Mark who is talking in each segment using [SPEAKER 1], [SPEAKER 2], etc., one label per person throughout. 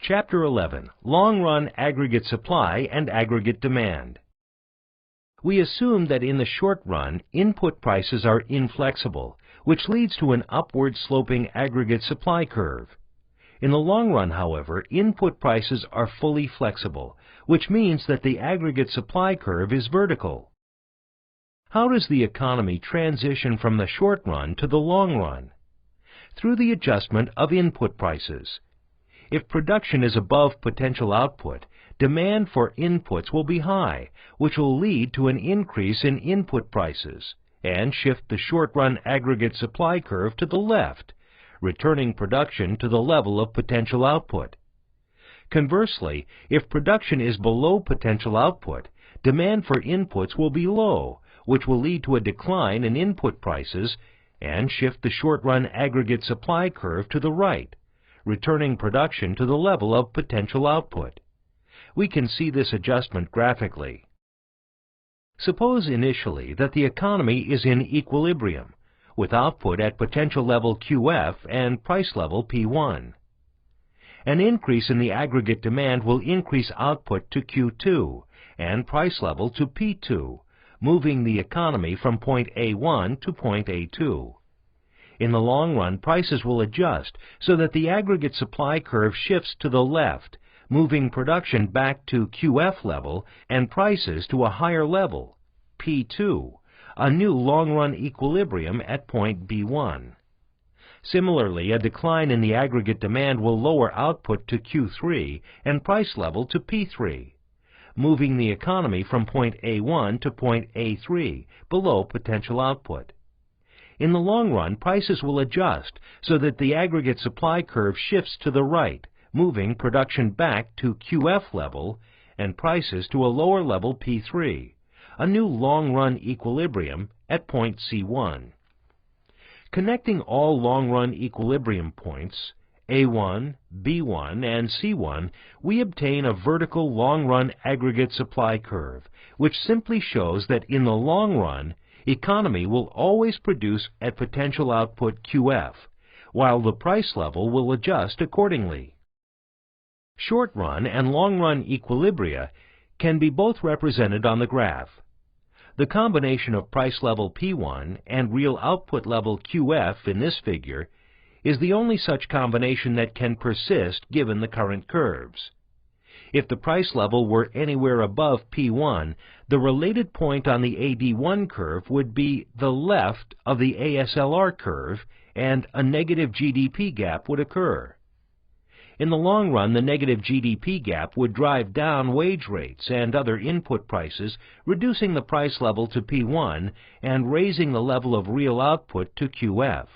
[SPEAKER 1] Chapter 11. Long-Run Aggregate Supply and Aggregate Demand. We assume that in the short run, input prices are inflexible, which leads to an upward-sloping aggregate supply curve. In the long run, however, input prices are fully flexible, which means that the aggregate supply curve is vertical. How does the economy transition from the short run to the long run? Through the adjustment of input prices. If production is above potential output, demand for inputs will be high, which will lead to an increase in input prices and shift the short-run aggregate supply curve to the left, returning production to the level of potential output. Conversely, if production is below potential output, demand for inputs will be low, which will lead to a decline in input prices and shift the short-run aggregate supply curve to the right, returning production to the level of potential output. We can see this adjustment graphically. Suppose initially that the economy is in equilibrium, with output at potential level QF and price level P1. An increase in the aggregate demand will increase output to Q2 and price level to P2, moving the economy from point A1 to point A2. In the long run, prices will adjust so that the aggregate supply curve shifts to the left, moving production back to QF level and prices to a higher level, P2, a new long-run equilibrium at point B1. Similarly, a decline in the aggregate demand will lower output to Q3 and price level to P3, moving the economy from point A1 to point A3, below potential output. In the long run, prices will adjust so that the aggregate supply curve shifts to the right, moving production back to QF level and prices to a lower level P3, a new long-run equilibrium at point C1. Connecting all long-run equilibrium points, A1, B1, and C1, we obtain a vertical long-run aggregate supply curve, which simply shows that in the long run, economy will always produce at potential output QF, while the price level will adjust accordingly. Short-run and long-run equilibria can be both represented on the graph. The combination of price level P1 and real output level QF in this figure is the only such combination that can persist given the current curves. If the price level were anywhere above P1, the related point on the AD1 curve would be the left of the ASLR curve, and a negative GDP gap would occur. In the long run, the negative GDP gap would drive down wage rates and other input prices, reducing the price level to P1 and raising the level of real output to QF.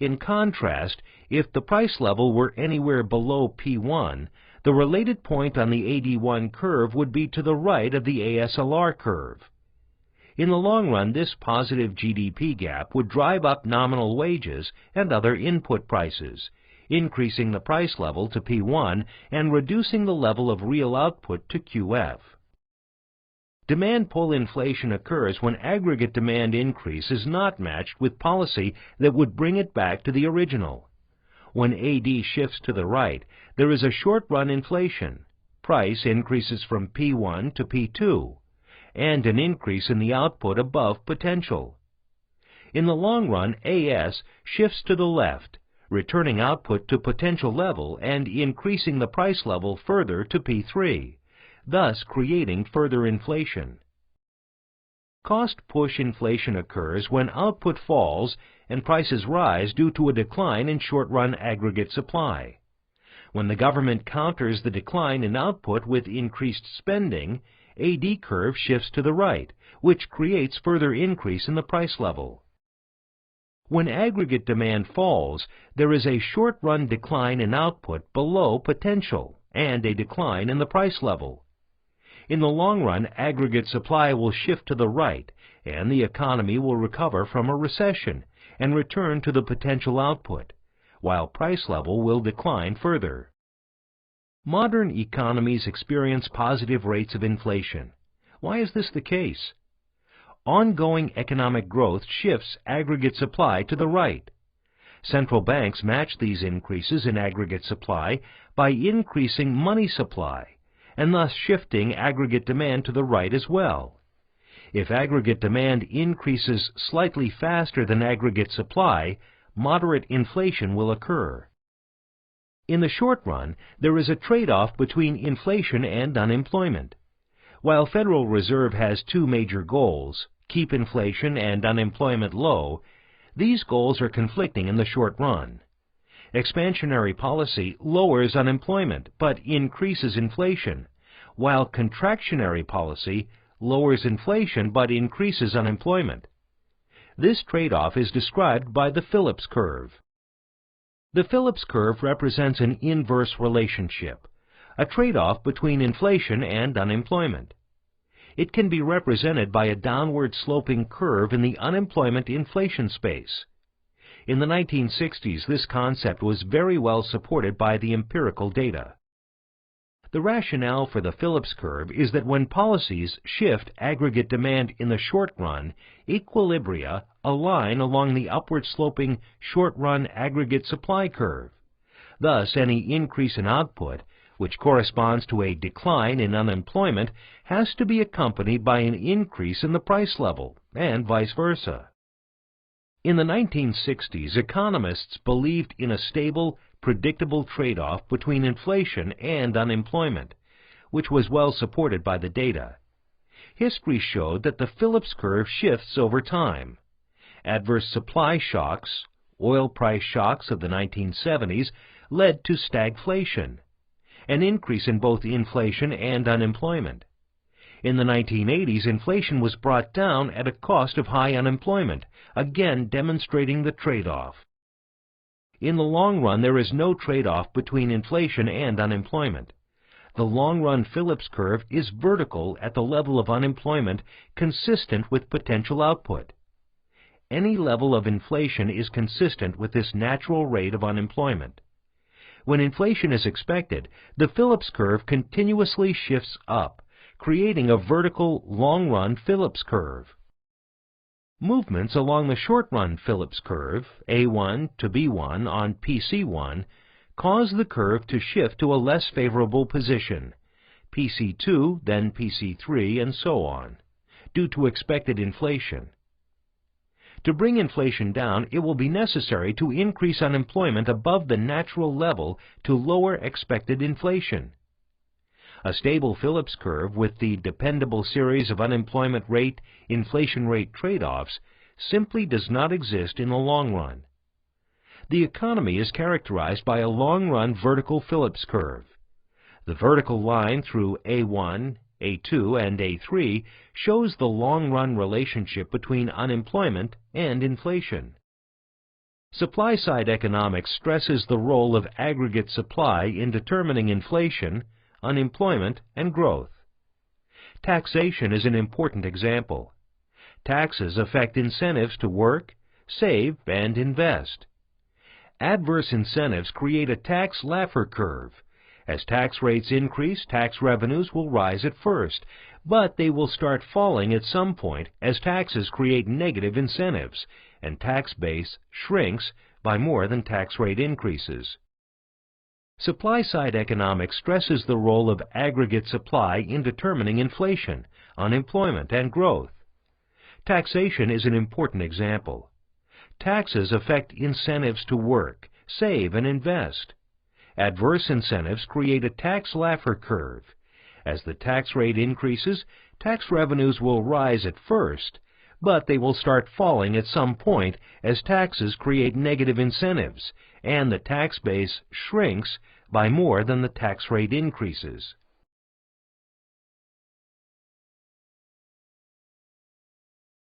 [SPEAKER 1] In contrast, if the price level were anywhere below P1, the related point on the AD1 curve would be to the right of the ASLR curve. In the long run, this positive GDP gap would drive up nominal wages and other input prices, increasing the price level to P1 and reducing the level of real output to QF. Demand pull inflation occurs when aggregate demand increase is not matched with policy that would bring it back to the original. When AD shifts to the right, there is a short-run inflation. Price increases from P1 to P2, and an increase in the output above potential. In the long run, AS shifts to the left, returning output to potential level and increasing the price level further to P3, thus creating further inflation. Cost-push inflation occurs when output falls and prices rise due to a decline in short-run aggregate supply. When the government counters the decline in output with increased spending, AD curve shifts to the right, which creates further increase in the price level. When aggregate demand falls, there is a short-run decline in output below potential and a decline in the price level. In the long run, aggregate supply will shift to the right, and the economy will recover from a recession and return to the potential output, while price level will decline further. Modern economies experience positive rates of inflation. Why is this the case? Ongoing economic growth shifts aggregate supply to the right. Central banks match these increases in aggregate supply by increasing money supply, and thus shifting aggregate demand to the right as well. If aggregate demand increases slightly faster than aggregate supply, moderate inflation will occur. In the short run, there is a trade-off between inflation and unemployment. While Federal Reserve has two major goals, keep inflation and unemployment low, these goals are conflicting in the short run. Expansionary policy lowers unemployment but increases inflation, while contractionary policy lowers inflation but increases unemployment. This trade-off is described by the Phillips curve. The Phillips curve represents an inverse relationship, a trade-off between inflation and unemployment. It can be represented by a downward-sloping curve in the unemployment-inflation space. In the 1960s, this concept was very well supported by the empirical data. The rationale for the Phillips curve is that when policies shift aggregate demand in the short run, equilibria align along the upward-sloping short-run aggregate supply curve. Thus, any increase in output, which corresponds to a decline in unemployment, has to be accompanied by an increase in the price level, and vice versa. In the 1960s, economists believed in a stable, predictable trade-off between inflation and unemployment, which was well supported by the data. History showed that the Phillips curve shifts over time. Adverse supply shocks, oil price shocks of the 1970s, led to stagflation, an increase in both inflation and unemployment. In the 1980s, inflation was brought down at a cost of high unemployment, again demonstrating the trade-off. In the long run, there is no trade-off between inflation and unemployment. The long-run Phillips curve is vertical at the level of unemployment consistent with potential output. Any level of inflation is consistent with this natural rate of unemployment. When inflation is expected, the Phillips curve continuously shifts up, creating a vertical long-run Phillips curve. Movements along the short-run Phillips curve, A1 to B1 on PC1, cause the curve to shift to a less favorable position, PC2, then PC3, and so on, due to expected inflation. To bring inflation down, it will be necessary to increase unemployment above the natural level to lower expected inflation. A stable Phillips curve with the dependable series of unemployment rate, inflation rate trade-offs simply does not exist in the long run. The economy is characterized by a long-run vertical Phillips curve. The vertical line through A1, A2, and A3 shows the long-run relationship between unemployment and inflation. Supply-side economics stresses the role of aggregate supply in determining inflation, unemployment, and growth. Taxation is an important example. Taxes affect incentives to work, save, and invest. Adverse incentives create a tax Laffer curve. As tax rates increase, tax revenues will rise at first, but they will start falling at some point as taxes create negative incentives, and tax base shrinks by more than tax rate increases. Supply-side economics stresses the role of aggregate supply in determining inflation, unemployment, and growth. Taxation is an important example. Taxes affect incentives to work, save, and invest. Adverse incentives create a tax Laffer curve. As the tax rate increases, tax revenues will rise at first, but they will start falling at some point as taxes create negative incentives, and the tax base shrinks by more than the tax rate increases.